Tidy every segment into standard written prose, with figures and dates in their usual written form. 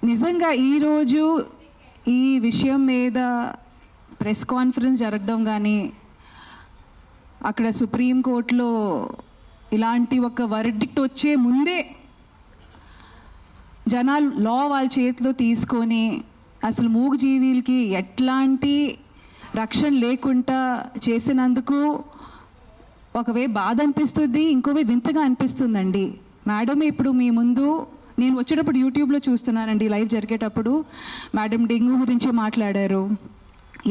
నిజంగా ఈరోజు ఈ విషయం మీద ప్రెస్ కాన్ఫరెన్స్ జరగడం కానీ అక్కడ సుప్రీంకోర్టులో ఇలాంటి ఒక వర్డిక్ట్ వచ్చే ముందే జనాలు లా వాళ్ళ చేతిలో తీసుకొని అసలు మూగజీవులకి ఎట్లాంటి రక్షణ లేకుండా చేసినందుకు ఒకవే బాధ అనిపిస్తుంది, ఇంకోవే వింతగా అనిపిస్తుందండి. మేడం ఇప్పుడు మీ ముందు నేను వచ్చేటప్పుడు యూట్యూబ్లో చూస్తున్నానండి, లైవ్ జరిగేటప్పుడు మేడం డెంగ్యూ గురించి మాట్లాడారు,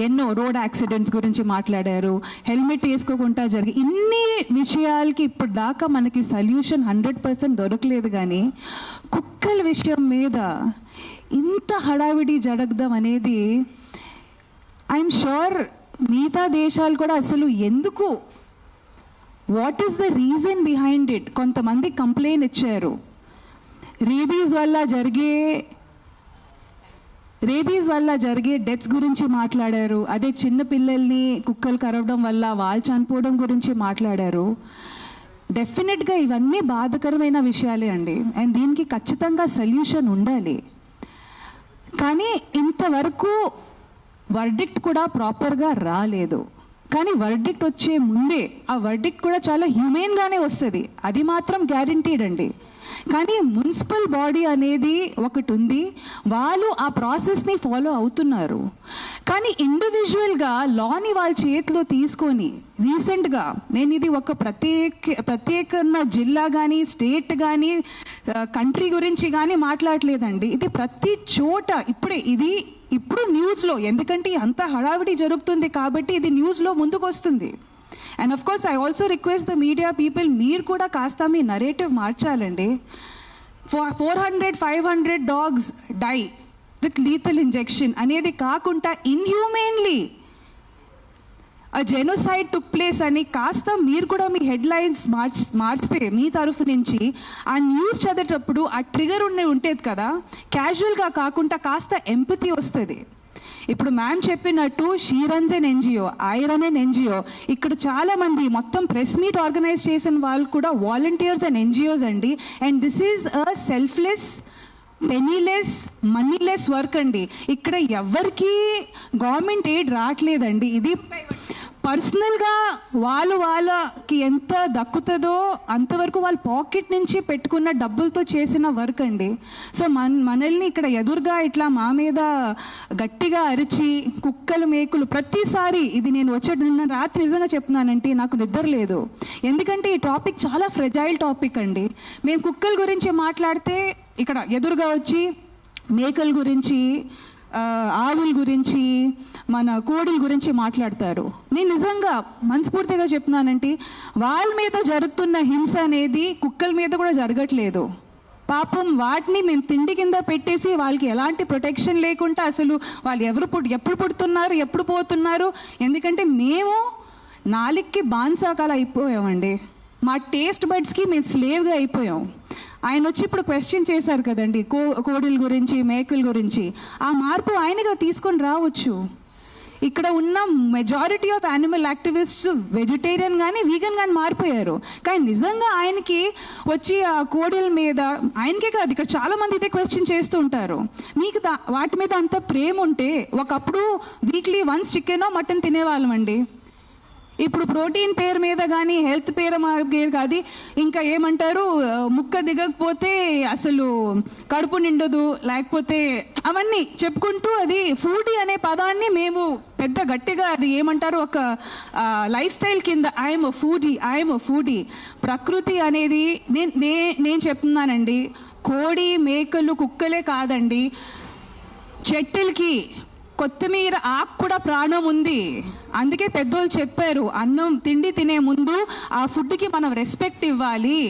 ఎన్నో రోడ్ యాక్సిడెంట్స్ గురించి మాట్లాడారు, హెల్మెట్ వేసుకోకుండా జరిగి ఇన్ని విషయాలకి ఇప్పుడు దాకా మనకి సొల్యూషన్ 100% దొరకలేదు. కానీ కుక్కల విషయం మీద ఇంత హడావిడి జరగడం అనేది ఐఎమ్ షూర్ మిగతా దేశాలు కూడా అసలు ఎందుకు, what is the reason behind it, కొంతమంది కంప్లైంట్ ఇచ్చారు. రేబీస్ వల్ల జరిగే డెత్స్ గురించి మాట్లాడారు. అదే చిన్న పిల్లల్ని కుక్కలు కరవడం వల్ల వాళ్ళు చనిపోవడం గురించి మాట్లాడారు. డెఫినెట్గా ఇవన్నీ బాధాకరమైన విషయాలే అండి, అండ్ దీనికి ఖచ్చితంగా సొల్యూషన్ ఉండాలి. కానీ ఇంతవరకు వర్డిక్ట్ కూడా ప్రాపర్గా రాలేదు. కానీ వర్డిక్ట్ వచ్చే ముందే ఆ వర్డిక్ట్ కూడా చాలా హ్యూమెన్గానే వస్తుంది, అది మాత్రం గ్యారంటీడ్ అండి. కానీ మున్సిపల్ బాడీ అనేది ఒకటి ఉంది, వాళ్ళు ఆ ప్రాసెస్ని ఫాలో అవుతున్నారు. కానీ ఇండివిజువల్గా లాని వాళ్ళ చేతిలో తీసుకొని రీసెంట్గా నేను ఇది ఒక ప్రత్యేక జిల్లా కానీ స్టేట్ కానీ కంట్రీ గురించి కానీ మాట్లాడలేదండి. ఇది ప్రతి చోట ఇప్పుడు న్యూస్లో, ఎందుకంటే అంత హడావిడి జరుగుతుంది కాబట్టి ఇది న్యూస్లో ముందుకు వస్తుంది. And of course I also request the media people, మీరు కూడా కాస్త మీ నరేటివ్ మార్చాలండి. 400-500 dogs die with lethal injection అనేది కాకుండా ఇన్హ్యూమెన్లీ ఆ జెనోసైడ్ టుక్ ప్లేస్ అని కాస్త మీరు కూడా మీ హెడ్లైన్స్ మార్చితే మీ తరఫు నుంచి ఆ న్యూస్ చదివేటప్పుడు ఆ ట్రిగర్ ఉండేది కదా, క్యాజువల్గా కాకుండా కాస్త ఎంపతి వస్తుంది. ఇప్పుడు మ్యామ్ చెప్పినట్టు she runs an NGO, I run an NGO. ఇక్కడ చాలా మంది మొత్తం ప్రెస్ మీట్ ఆర్గనైజ్ చేసిన వాళ్ళు కూడా వాలంటీర్స్ అండ్ ఎన్జిఓస్ అండి. And this is a selfless, పెనీలెస్, మనీలెస్ work అండి. ఇక్కడ ఎవరికి గవర్నమెంట్ ఎయిడ్ రావట్లేదండి. ఇది పర్సనల్గా వాళ్ళకి ఎంత దక్కుతుందో అంతవరకు వాళ్ళ పాకెట్ నుంచి పెట్టుకున్న డబ్బులతో చేసిన వర్క్ అండి. సో మనల్ని ఇక్కడ ఎదురుగా ఇట్లా మా మీద గట్టిగా అరిచి కుక్కలు మేకులు ప్రతిసారి, ఇది నేను నిన్న రాత్రి నిజంగా చెప్తున్నానంటే నాకు నిద్ర లేదు, ఎందుకంటే ఈ టాపిక్ చాలా ఫ్రెజైల్ టాపిక్ అండి. మేము కుక్కల గురించి మాట్లాడితే ఇక్కడ ఎదురుగా వచ్చి మేకల గురించి, ఆవుల గురించి, మన కోడిల గురించి మాట్లాడతారు. నేను నిజంగా మనస్ఫూర్తిగా చెప్తున్నానంటే వాళ్ళ మీద జరుగుతున్న హింస అనేది కుక్కల మీద కూడా జరగట్లేదు. పాపం వాటిని మేము తిండి కింద పెట్టేసి వాళ్ళకి ఎలాంటి ప్రొటెక్షన్ లేకుండా అసలు వాళ్ళు ఎప్పుడు పుడుతున్నారు, ఎప్పుడు పోతున్నారు, ఎందుకంటే మేము నాలుగుకి బాన్సాకాల అయిపోయామండి. మా టేస్ట్ బడ్స్కి మేము స్లేవ్గా అయిపోయాం. ఆయన వచ్చి ఇప్పుడు క్వశ్చన్ చేశారు కదండి కోడిల గురించి, మేకల గురించి. ఆ మార్పు ఆయనగా తీసుకొని రావచ్చు. ఇక్కడ ఉన్న majority of animal activists vegetarian కానీ వీగన్ కానీ మారిపోయారు. కానీ నిజంగా ఆయనకి వచ్చి ఆ కోడిల మీద, ఆయనకే కాదు ఇక్కడ చాలా మంది ఇదే క్వశ్చన్ చేస్తూ ఉంటారు. మీకు వాటి మీద అంత ప్రేమ ఉంటే ఒకప్పుడు వీక్లీ వన్స్ చికెనో మటన్ తినేవాళ్ళం అండి. ఇప్పుడు ప్రోటీన్ పేరు మీద కానీ హెల్త్ పేరు కాదు, ఇంకా ఏమంటారు, ముక్క దిగకపోతే అసలు కడుపు నిండదు, లేకపోతే అవన్నీ చెప్పుకుంటూ అది ఫుడీ అనే పదాన్ని మేము పెద్ద గట్టిగా అది ఏమంటారు ఒక లైఫ్ స్టైల్ కింద ఐఎమ్ అ ఫుడీ. ప్రకృతి అనేది నేను చెప్తున్నానండి, కోడి మేకలు కుక్కలే కాదండి, చెట్టులకి కొత్తిమీర ఆకు కూడా ప్రాణం ఉంది. అందుకే పెద్దోళ్ళు చెప్పారు, అన్నం తిండి తినే ముందు ఆ ఫుడ్కి మనం రెస్పెక్ట్ ఇవ్వాలి.